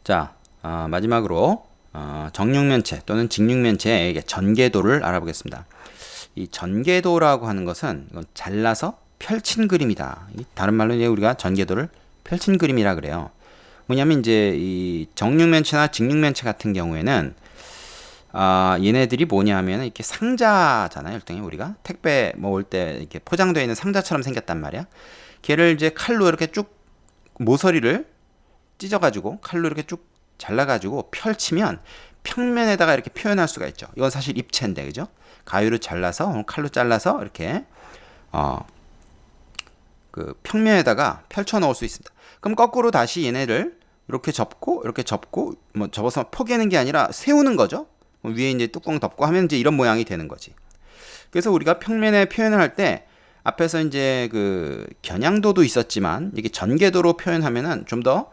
자, 마지막으로 정육면체 또는 직육면체의 전개도를 알아보겠습니다. 이 전개도라고 하는 것은 이건 잘라서 펼친 그림이다. 다른 말로 이제 우리가 전개도를 펼친 그림이라 그래요. 뭐냐면 이제 이 정육면체나 직육면체 같은 경우에는 얘네들이 뭐냐면 이렇게 상자잖아요. 일종의 우리가 택배 뭐 올 때 이렇게 포장되어 있는 상자처럼 생겼단 말이야. 걔를 이제 칼로 이렇게 쭉 모서리를 찢어가지고 칼로 이렇게 쭉 잘라가지고 펼치면 평면에다가 이렇게 표현할 수가 있죠. 이건 사실 입체인데, 그죠? 가위로 잘라서 칼로 잘라서 이렇게 그 평면에다가 펼쳐 놓을 수 있습니다. 그럼 거꾸로 다시 얘네를 이렇게 접고 뭐 접어서 포개는 게 아니라 세우는 거죠. 위에 이제 뚜껑 덮고 하면 이제 이런 모양이 되는 거지. 그래서 우리가 평면에 표현을 할 때 앞에서 이제 그 겨냥도도 있었지만 이게 전개도로 표현하면은 좀 더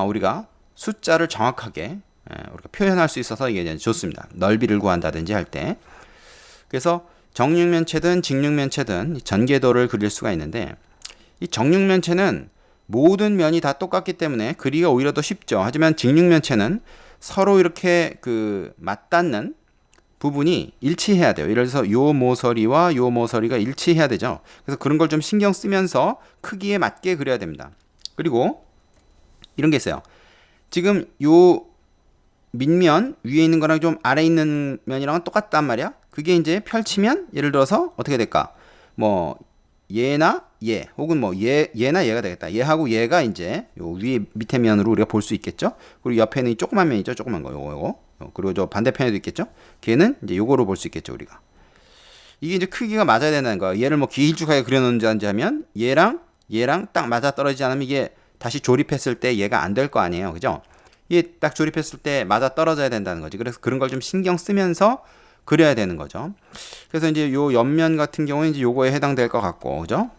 우리가 숫자를 정확하게 우리가 표현할 수 있어서 이게 좋습니다. 넓이를 구한다든지 할 때. 그래서 정육면체든 직육면체든 전개도를 그릴 수가 있는데 이 정육면체는 모든 면이 다 똑같기 때문에 그리기가 오히려 더 쉽죠. 하지만 직육면체는 서로 이렇게 그 맞닿는 부분이 일치해야 돼요. 예를 들어서 요 모서리와 요 모서리가 일치해야 되죠. 그래서 그런 걸 좀 신경 쓰면서 크기에 맞게 그려야 됩니다. 그리고 이런 게 있어요. 지금 요 밑면 위에 있는 거랑 좀 아래 있는 면이랑은 똑같단 말이야. 그게 이제 펼치면 예를 들어서 어떻게 될까? 뭐 얘나 얘 혹은 뭐 얘나 얘가 되겠다. 얘하고 얘가 이제 요 위에 밑에 면으로 우리가 볼 수 있겠죠. 그리고 옆에는 이 조그만 면이죠. 조그만 거 요거. 그리고 저 반대편에도 있겠죠. 걔는 이제 요거로 볼 수 있겠죠, 우리가. 이게 이제 크기가 맞아야 된다는 거야. 얘를 뭐 길쭉하게 그려놓는지 하면 얘랑 딱 맞아 떨어지지 않으면 이게 다시 조립했을 때 얘가 안 될 거 아니에요. 그죠? 이게 딱 조립했을 때 맞아 떨어져야 된다는 거지. 그래서 그런 걸 좀 신경 쓰면서 그려야 되는 거죠. 그래서 이제 요 옆면 같은 경우는 이제 요거에 해당될 것 같고, 그죠?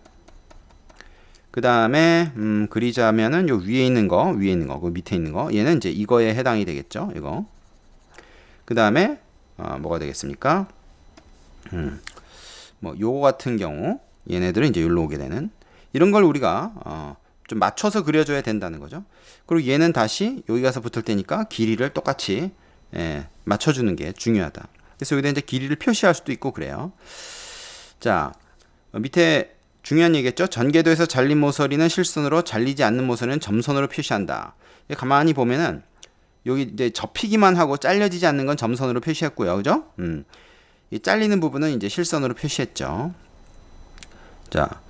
그 다음에 그리자면은 요 위에 있는 거, 그 밑에 있는 거, 얘는 이제 이거에 해당이 되겠죠. 이거. 그 다음에 뭐가 되겠습니까? 뭐 요거 같은 경우 얘네들은 이제 여기로 오게 되는 이런 걸 우리가 좀 맞춰서 그려줘야 된다는 거죠. 그리고 얘는 다시 여기 가서 붙을 테니까 길이를 똑같이 맞춰주는 게 중요하다. 그래서 여기다 이제 길이를 표시할 수도 있고 그래요. 자, 밑에 중요한 얘기겠죠. 전개도에서 잘린 모서리는 실선으로, 잘리지 않는 모서리는 점선으로 표시한다. 가만히 보면은 여기 이제 접히기만 하고 잘려지지 않는 건 점선으로 표시했고요. 그죠? 이 잘리는 부분은 이제 실선으로 표시했죠. 자,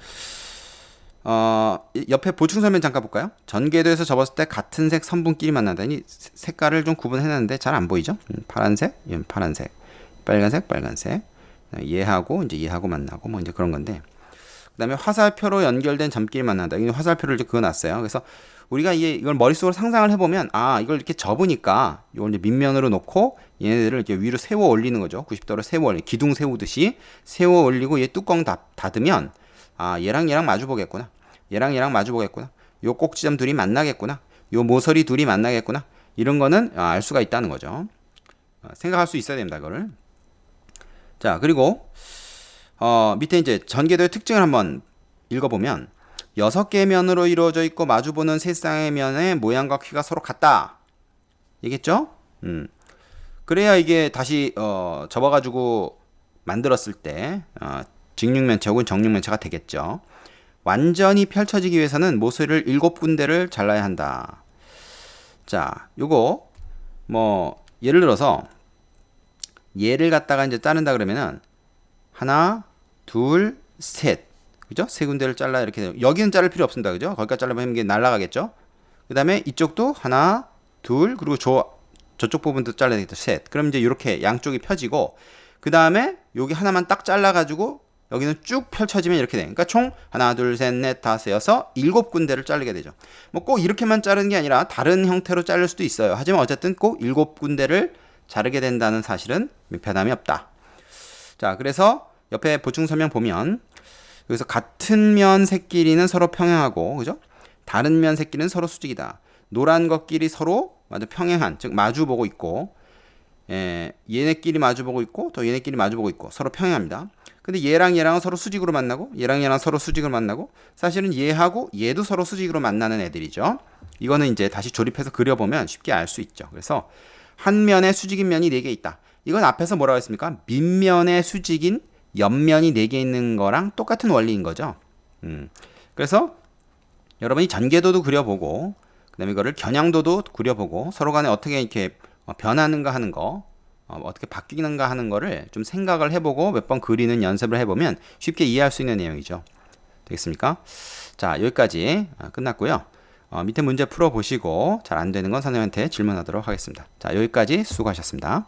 옆에 보충 설명 잠깐 볼까요? 전개도에서 접었을 때 같은 색 선분끼리 만난다니 색깔을 좀 구분해놨는데 잘 안 보이죠? 파란색, 얘는 파란색, 빨간색, 빨간색. 얘하고 이제 얘하고 만나고 뭐 이제 그런 건데. 그다음에 화살표로 연결된 점끼리 만난다. 이 화살표를 이제 그어놨어요. 그래서 우리가 이걸 머릿속으로 상상을 해보면 이걸 이렇게 접으니까 이걸 이제 밑면으로 놓고 얘네들을 이렇게 위로 세워 올리는 거죠. 90도로 세워 올리 기둥 세우듯이 세워 올리고 얘 뚜껑 닫으면 얘랑 마주 보겠구나. 얘랑 마주 보겠구나. 요 꼭지점 둘이 만나겠구나. 요 모서리 둘이 만나겠구나. 이런 거는 알 수가 있다는 거죠. 생각할 수 있어야 됩니다. 그거를. 자, 그리고 밑에 이제 전개도의 특징을 한번 읽어보면 6개의 면으로 이루어져 있고 마주보는 세 쌍의 면의 모양과 크기가 서로 같다. 얘기했죠? 그래야 이게 다시 접어가지고 만들었을 때 직육면체 혹은 정육면체가 되겠죠. 완전히 펼쳐지기 위해서는 모서리를 7군데를 잘라야 한다. 자, 요거 뭐 예를 들어서 얘를 갖다가 이제 자른다 그러면은 하나, 둘, 셋. 그죠? 세 군데를 잘라 이렇게 돼요. 여기는 자를 필요 없습니다. 그죠? 거기까지 자르면 이게 날아가겠죠? 그 다음에 이쪽도 하나, 둘, 그리고 저쪽 부분도 잘라야 되겠죠? 셋. 그럼 이제 이렇게 양쪽이 펴지고, 그 다음에 여기 하나만 딱 잘라가지고, 여기는 쭉 펼쳐지면 이렇게 돼요. 그러니까 총 하나, 둘, 셋, 넷, 다섯, 여섯, 7군데를 자르게 되죠. 뭐 꼭 이렇게만 자르는 게 아니라 다른 형태로 자를 수도 있어요. 하지만 어쨌든 꼭 7군데를 자르게 된다는 사실은 변함이 없다. 자, 그래서 옆에 보충 설명 보면 여기서 같은 면 색끼리는 서로 평행하고, 그죠? 다른 면 색끼리는 서로 수직이다. 노란 것끼리 서로 평행한, 즉 마주보고 있고, 얘네끼리 마주보고 있고, 또 얘네끼리 마주보고 있고, 서로 평행합니다. 근데 얘랑 얘랑은 서로 수직으로 만나고 얘랑 얘랑 서로 수직으로 만나고 사실은 얘하고 얘도 서로 수직으로 만나는 애들이죠. 이거는 이제 다시 조립해서 그려보면 쉽게 알 수 있죠. 그래서 한 면에 수직인 면이 4개 있다. 이건 앞에서 뭐라고 했습니까? 밑면에 수직인 옆면이 4개 있는 거랑 똑같은 원리인 거죠. 그래서 여러분이 전개도도 그려보고 그다음에 이거를 겨냥도도 그려보고 서로 간에 어떻게 이렇게 변하는가 하는 거 어떻게 바뀌는가 하는 거를 좀 생각을 해보고 몇 번 그리는 연습을 해보면 쉽게 이해할 수 있는 내용이죠. 되겠습니까? 자, 여기까지 끝났고요. 밑에 문제 풀어보시고 잘 안 되는 건 선생님한테 질문하도록 하겠습니다. 자, 여기까지 수고하셨습니다.